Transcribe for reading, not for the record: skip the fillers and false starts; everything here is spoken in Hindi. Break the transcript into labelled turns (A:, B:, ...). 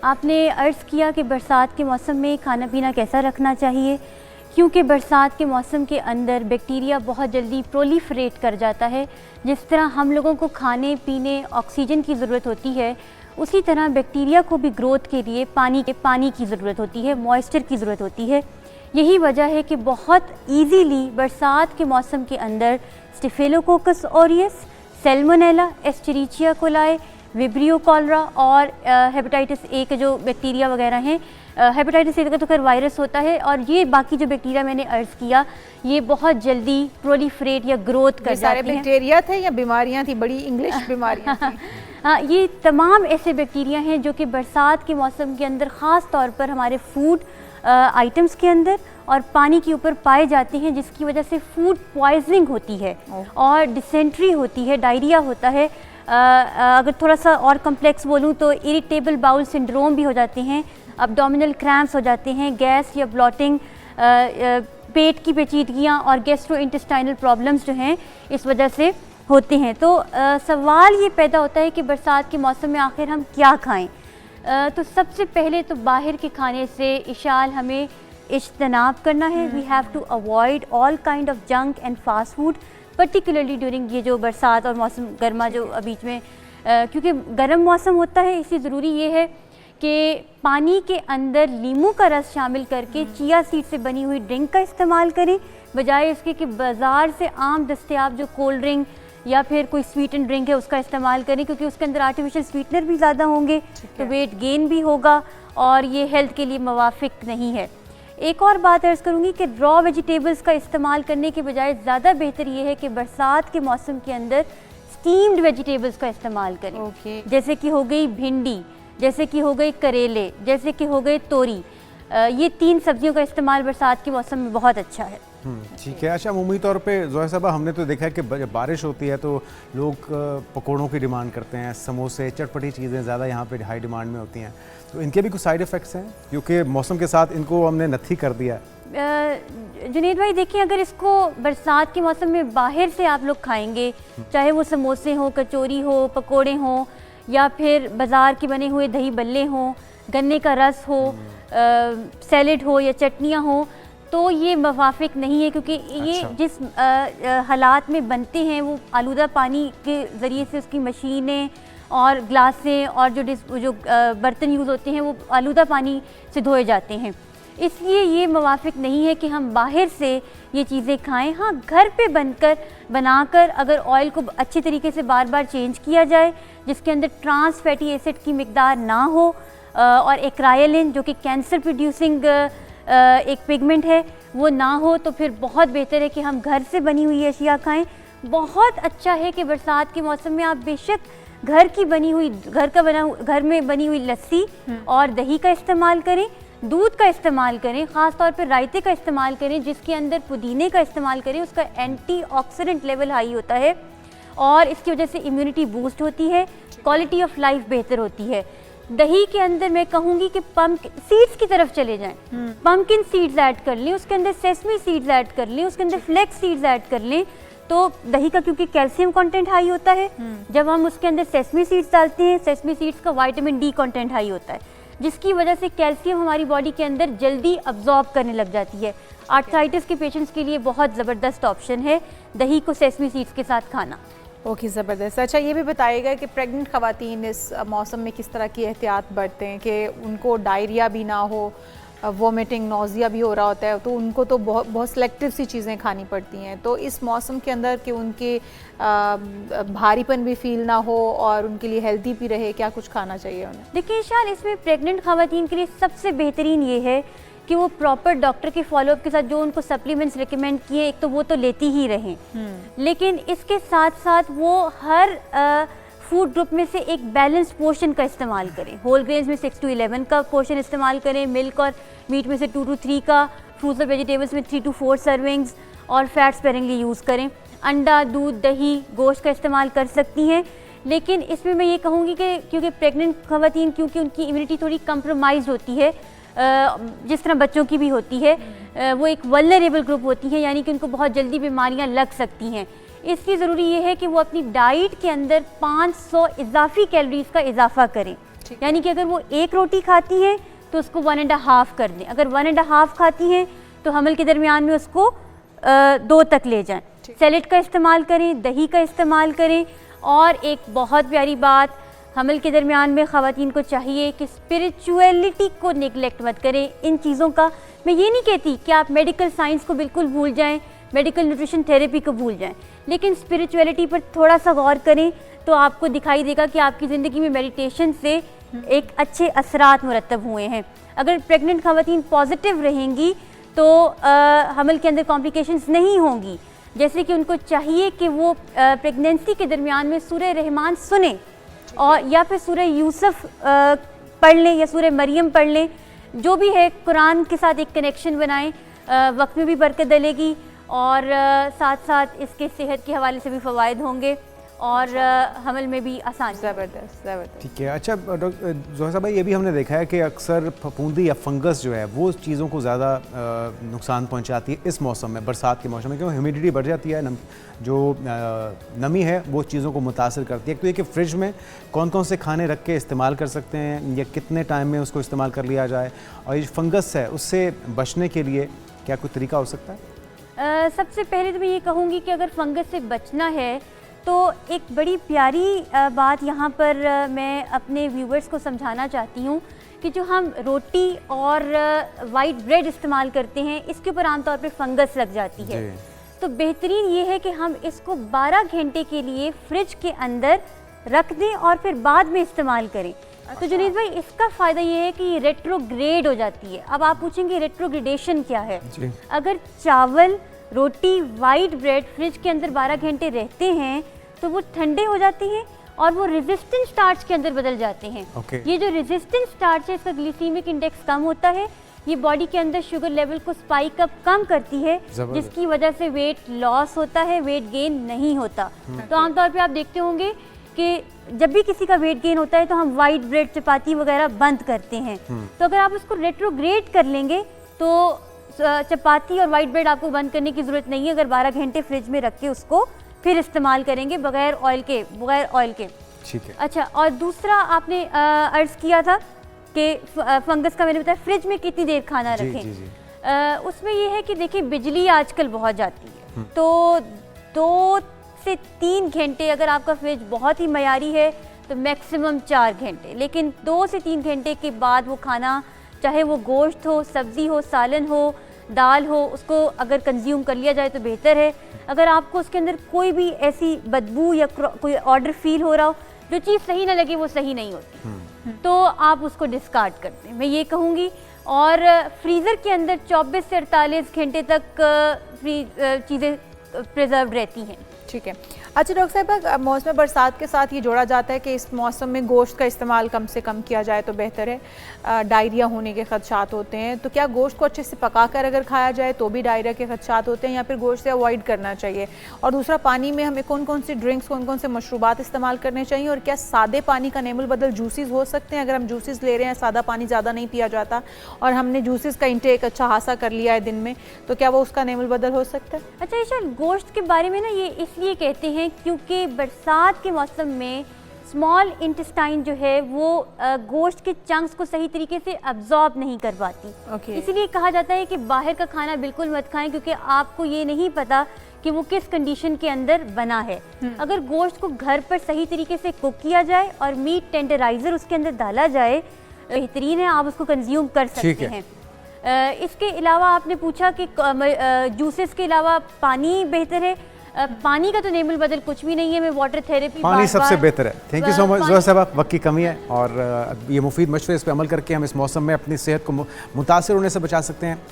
A: आपने अर्ज़ किया कि बरसात के मौसम में खाना पीना कैसा रखना चाहिए, क्योंकि बरसात के मौसम के अंदर बैक्टीरिया बहुत जल्दी प्रोलिफरेट कर जाता है। जिस तरह हम लोगों को खाने पीने ऑक्सीजन की ज़रूरत होती है, उसी तरह बैक्टीरिया को भी ग्रोथ के लिए पानी की ज़रूरत होती है, मॉइस्चर की ज़रूरत होती है। यही वजह है कि बहुत ईज़ीली बरसात के मौसम के अंदर staphylococcus aureus, Salmonella, Escherichia coli, vibrio cholera और हेपेटाइटिस ए के जो बैक्टीरिया वगैरह हैं, हेपेटाइटिस ए का तो खैर वायरस होता है, और ये बाकी जो बैक्टीरिया मैंने अर्ज़ किया ये बहुत जल्दी प्रोलिफरेट या ग्रोथ कर जाते हैं।
B: सारे बैक्टीरिया थे या बीमारियां थी, बड़ी इंग्लिश बीमारियां थी?
A: हाँ, ये तमाम ऐसे बैक्टीरिया हैं जो कि बरसात के मौसम के अंदर ख़ास तौर पर हमारे फूड आइटम्स के अंदर और पानी के ऊपर पाए जाते हैं, जिसकी वजह से फूड पॉइजनिंग होती है और डिसेंट्री होती है, डायरिया होता है। अगर थोड़ा सा और कम्प्लेक्स बोलूँ तो इरिटेबल बाउल सिंड्रोम भी हो जाते हैं, अब्डोमिनल क्रैम्प्स हो जाते हैं, गैस या ब्लॉटिंग, पेट की पेचीदगियाँ और गैस्ट्रोइंटेस्टाइनल प्रॉब्लम्स जो हैं इस वजह से होते हैं। तो सवाल ये पैदा होता है कि बरसात के मौसम में आखिर हम क्या खाएं। तो सबसे पहले तो बाहर के खाने से इशाल हमें इज्तनाब करना है। We have to avoid all kind of junk and fast food, particularly during ये जो बरसात और मौसम गर्मा जो बीच में, क्योंकि गर्म मौसम होता है, इसलिए ज़रूरी ये है कि पानी के अंदर नींबू का रस शामिल करके चिया सीड से बनी हुई ड्रिंक का इस्तेमाल करें, बजाय इसके कि बाज़ार से आम दस्तयाब जो कोल्ड ड्रिंक या फिर कोई स्वीटन ड्रिंक है उसका इस्तेमाल करें, क्योंकि उसके अंदर आर्टिफिशियल स्वीटनर भी ज़्यादा होंगे, तो वेट गेन भी होगा और ये हेल्थ के लिए मुवाफिक नहीं है। एक और बात अर्ज़ करूँगी कि रॉ वेजिटेबल्स का इस्तेमाल करने के बजाय ज़्यादा बेहतर ये है कि बरसात के मौसम के अंदर स्टीम्ड वेजिटेबल्स का इस्तेमाल करें। जैसे कि हो गई भिंडी, जैसे कि हो गई करेले, जैसे कि हो गए तोरी, ये 3 सब्जियों का इस्तेमाल बरसात के मौसम में बहुत अच्छा है।
C: ठीक है। अच्छा, अमूमी तौर पे ज़ोया साहबा, हमने तो देखा है कि जब बारिश होती है तो लोग पकौड़ों की डिमांड करते हैं, समोसे, चटपटी चीज़ें ज़्यादा यहाँ पे हाई डिमांड में होती हैं, तो इनके भी कुछ साइड इफ़ेक्ट्स हैं क्योंकि मौसम के साथ इनको हमने नथी कर दिया है।
A: जुनेद भाई देखिए, अगर इसको बरसात के मौसम में बाहर से आप लोग खाएंगे, चाहे वो समोसे हों, कचौरी हो, पकोड़े हों, या फिर बाज़ार के बने हुए दही बल्ले हों, गन्ने का रस हो, सैलेड हो या चटनियाँ हों, तो ये मुवाफिक नहीं है, क्योंकि ये जिस हालात में बनते हैं वो आलूदा पानी के ज़रिए से उसकी मशीनें और ग्लासें और जो बर्तन यूज़ होते हैं वो आलूदा पानी से धोए जाते हैं, इसलिए ये मुवाफिक नहीं है कि हम बाहर से ये चीज़ें खाएं। हाँ, घर पे बनाकर अगर ऑयल को अच्छे तरीके से बार बार चेंज किया जाए, जिसके अंदर ट्रांस फैटी एसिड की मिकदार ना हो और एक्रायलिन जो कि कैंसर प्रोड्यूसिंग एक पिगमेंट है वो ना हो, तो फिर बहुत बेहतर है कि हम घर से बनी हुई अशिया खाएं। बहुत अच्छा है कि बरसात के मौसम में आप बेशक घर में बनी हुई लस्सी और दही का इस्तेमाल करें, दूध का इस्तेमाल करें, ख़ास तौर पर रायते का इस्तेमाल करें, जिसके अंदर पुदीने का इस्तेमाल करें। उसका एंटीऑक्सीडेंट लेवल हाई होता है और इसकी वजह से इम्यूनिटी बूस्ट होती है, क्वालिटी ऑफ लाइफ बेहतर होती है। दही के अंदर मैं कहूँगी कि पम्पकिन सीड्स की तरफ चले जाएं, पम्पकिन सीड्स ऐड कर लें, उसके अंदर सेसमी सीड्स ऐड कर लें, उसके अंदर फ्लेक्स सीड्स ऐड कर लें, तो दही का क्योंकि कैल्शियम कंटेंट हाई होता है, जब हम उसके अंदर सेसमी सीड्स डालते हैं, सेसमी सीड्स का विटामिन डी कंटेंट हाई होता है, जिसकी वजह से कैल्शियम हमारी बॉडी के अंदर जल्दी अब्जॉर्ब करने लग जाती है। आर्थराइटिस के पेशेंट्स के लिए बहुत ज़बरदस्त ऑप्शन है दही को सेसमी सीड्स के साथ खाना।
B: ओके, ज़बरदस्त। अच्छा, ये भी बताइएगा कि प्रेग्नेंट ख़वातीन इस मौसम में किस तरह की एहतियात बरतें कि उनको डायरिया भी ना हो, वोमिटिंग, नोज़िया भी हो रहा होता है, तो उनको तो बहुत सिलेक्टिव सी चीज़ें खानी पड़ती हैं, तो इस मौसम के अंदर कि उनके भारीपन भी फील ना हो और उनके लिए हेल्दी भी रहे, क्या कुछ खाना चाहिए उन्हें?
A: देखिए शान, इसमें प्रेग्नेंट ख़वातीन के लिए सबसे बेहतरीन ये है कि वो प्रॉपर डॉक्टर के फॉलोअप के साथ जो उनको सप्लीमेंट्स रिकमेंड किए, एक तो वो तो लेती ही रहें, लेकिन इसके साथ साथ वो हर फूड ग्रुप में से एक बैलेंस्ड पोर्शन का इस्तेमाल करें। होल ग्रेन्स में 6 to 11 का पोर्शन इस्तेमाल करें, मिल्क और मीट में से 2 to 3 का, फ्रूट्स और वेजिटेबल्स में 3 to 4 सर्विंग्स, और फैट स्पेरिंगली यूज़ करें। अंडा, दूध, दही, गोश्त का इस्तेमाल कर सकती हैं, लेकिन इसमें मैं ये कहूँगी कि क्योंकि प्रेग्नेंट ख़वातीन क्योंकि उनकी इम्यूनिटी थोड़ी कंप्रोमाइज़ होती है, जिस तरह बच्चों की भी होती है, वो एक वल्नरेबल ग्रुप होती हैं, यानी कि उनको बहुत जल्दी बीमारियां लग सकती हैं। इसलिए ज़रूरी ये है कि वो अपनी डाइट के अंदर 500 इजाफी कैलोरीज़ का इजाफा करें। यानी कि अगर वो 1 रोटी खाती हैं तो उसको 1.5 कर दें, अगर 1.5 खाती हैं तो हमल के दरमियान में उसको 2 तक ले जाएं। सैलेड का इस्तेमाल करें, दही का इस्तेमाल करें। और एक बहुत प्यारी बात, हमल के दरमियान में ख़वातीन को चाहिए कि स्पिरिचुअलिटी को निगलेक्ट मत करें। इन चीज़ों का मैं ये नहीं कहती कि आप मेडिकल साइंस को बिल्कुल भूल जाएं, मेडिकल न्यूट्रिशन थेरेपी को भूल जाएं, लेकिन स्पिरिचुअलिटी पर थोड़ा सा गौर करें तो आपको दिखाई देगा कि आपकी ज़िंदगी में मेडिटेशन से एक अच्छे असरात मुरतब हुए हैं। अगर प्रेग्नेंट ख़वातीन पॉजिटिव रहेंगी तो हमल के अंदर कॉम्प्लिकेशंस नहीं होंगी। जैसे कि उनको चाहिए कि वो प्रेगनेंसी के दरमियान में सूरह रहमान सुने और या फिर सूरह यूसुफ पढ़ लें या सूरह मरियम पढ़ लें, जो भी है कुरान के साथ एक कनेक्शन बनाएं, वक्त में भी बरकत डलेगी और साथ साथ इसके सेहत के हवाले से भी फ़वाइद होंगे और हमल में भी आसान।
B: ज़बरदस्त।
C: ठीक है। अच्छा डॉक्टर ज़ोहरा भाई, ये भी हमने देखा है कि अक्सर फफूंदी या फंगस जो है वो चीज़ों को ज़्यादा नुकसान पहुंचाती है इस मौसम में, बरसात के मौसम में, क्योंकि ह्यूमिडिटी बढ़ जाती है, जो नमी है वो चीज़ों को मुतासर करती है। तो ये कि फ्रिज में कौन कौन से खाने रख के इस्तेमाल कर सकते हैं या कितने टाइम में उसको इस्तेमाल कर लिया जाए, और ये फंगस है उससे बचने के लिए क्या कोई तरीका हो सकता है?
A: सबसे पहले तो मैं ये कहूँगी कि अगर फंगस से बचना है तो एक बड़ी प्यारी बात यहाँ पर मैं अपने व्यूवर्स को समझाना चाहती हूँ कि जो हम रोटी और वाइट ब्रेड इस्तेमाल करते हैं इसके ऊपर आमतौर पर फंगस लग जाती है। तो बेहतरीन ये है कि हम इसको 12 घंटे के लिए फ्रिज के अंदर रख दें और फिर बाद में इस्तेमाल करें। तो जुनैद भाई, इसका फ़ायदा ये है कि ये रेट्रोग्रेड हो जाती है। अब आप पूछेंगे रेट्रोग्रेडेशन क्या है? अगर चावल, रोटी, वाइट ब्रेड फ्रिज के अंदर 12 घंटे रहते हैं तो वो ठंडे हो जाते हैं और वो रेजिस्टेंट स्टार्च के अंदर बदल जाते हैं। ये जो रेजिस्टेंट स्टार्च है इसका ग्लिसीमिक इंडेक्स कम होता है, ये बॉडी के अंदर शुगर लेवल को स्पाइक अप कम करती है, जिसकी वजह से वेट लॉस होता है, वेट गेन नहीं होता। तो आमतौर पे आप देखते होंगे कि जब भी किसी का वेट गेन होता है तो हम वाइट ब्रेड, चपाती वगैरह बंद करते हैं। तो अगर आप उसको रेट्रोग्रेड कर लेंगे तो चपाती और वाइट ब्रेड आपको बंद करने की ज़रूरत नहीं है। अगर 12 घंटे फ्रिज में रख के उसको फिर इस्तेमाल करेंगे बगैर ऑयल के।
C: ठीक है।
A: अच्छा, और दूसरा आपने अर्ज़ किया था कि फंगस का, मैंने बताया फ्रिज में कितनी देर खाना रखें। उसमें ये है कि देखिए बिजली आजकल बहुत जाती है, तो 2 से 3 घंटे, अगर आपका फ्रिज बहुत ही मयारी है तो मैक्सिमम 4 घंटे, लेकिन 2 से 3 घंटे के बाद वो खाना, चाहे वो गोश्त हो, सब्ज़ी हो, सालन हो, दाल हो, उसको अगर कंज्यूम कर लिया जाए तो बेहतर है। अगर आपको उसके अंदर कोई भी ऐसी बदबू या कोई ऑर्डर फील हो रहा हो, जो चीज़ सही ना लगे वो सही नहीं होती, तो आप उसको डिस्कार्ड कर दें, मैं ये कहूँगी। और फ्रीज़र के अंदर 24 से 48 घंटे तक चीज़ें प्रिजर्व रहती हैं।
B: ठीक है। अच्छा डॉक्टर साहब, मौसम बरसात के साथ ये जोड़ा जाता है कि इस मौसम में गोश्त का इस्तेमाल कम से कम किया जाए तो बेहतर है। डायरिया होने के खदशात होते हैं, तो क्या गोश्त को अच्छे से पकाकर अगर खाया जाए तो भी डायरिया के खदशात होते हैं, या फिर गोश्त से अवॉइड करना चाहिए? और दूसरा, पानी में हमें कौन कौन सी ड्रिंक्स, कौन कौन से मशरूबात इस्तेमाल करने चाहिए, और क्या सादे पानी का नेमुल बदल जूसेस हो सकते हैं? अगर हम जूसेस ले रहे हैं, सादा पानी ज़्यादा नहीं पिया जाता और हमने जूसेस का इंटेक अच्छा खासा कर लिया है दिन में, तो क्या वो उसका नेमुल बदल हो सकता है?
A: अच्छा ईशा, गोश्त के बारे में ना ये इसलिए कहते हैं क्योंकि बरसात के मौसम में स्मॉल इंटेस्टाइन जो है वो गोश्त के चंक्स को सही तरीके से अब्जॉर्ब नहीं कर पाती। इसीलिए कहा जाता है कि बाहर का खाना बिल्कुल मत खाएं, क्योंकि आपको ये नहीं पता कि वो किस कंडीशन के अंदर बना है। अगर गोश्त को घर पर सही तरीके से कुक किया जाए और मीट टेंडराइजर उसके अंदर डाला जाए, बेहतरीन है, आप उसको कंज्यूम कर सकते हैं। इसके अलावा आपने पूछा कि जूसेस के अलावा पानी बेहतर है। पानी का तो नेमुल बदल कुछ भी नहीं है, मैं वाटर थेरेपी,
C: पानी सबसे बेहतर है। Thank you so much Zohra साहब, वक्त की कमी है और ये मुफीद मशवरे इस पर अमल करके हम इस मौसम में अपनी सेहत को मुतासर होने से बचा सकते हैं।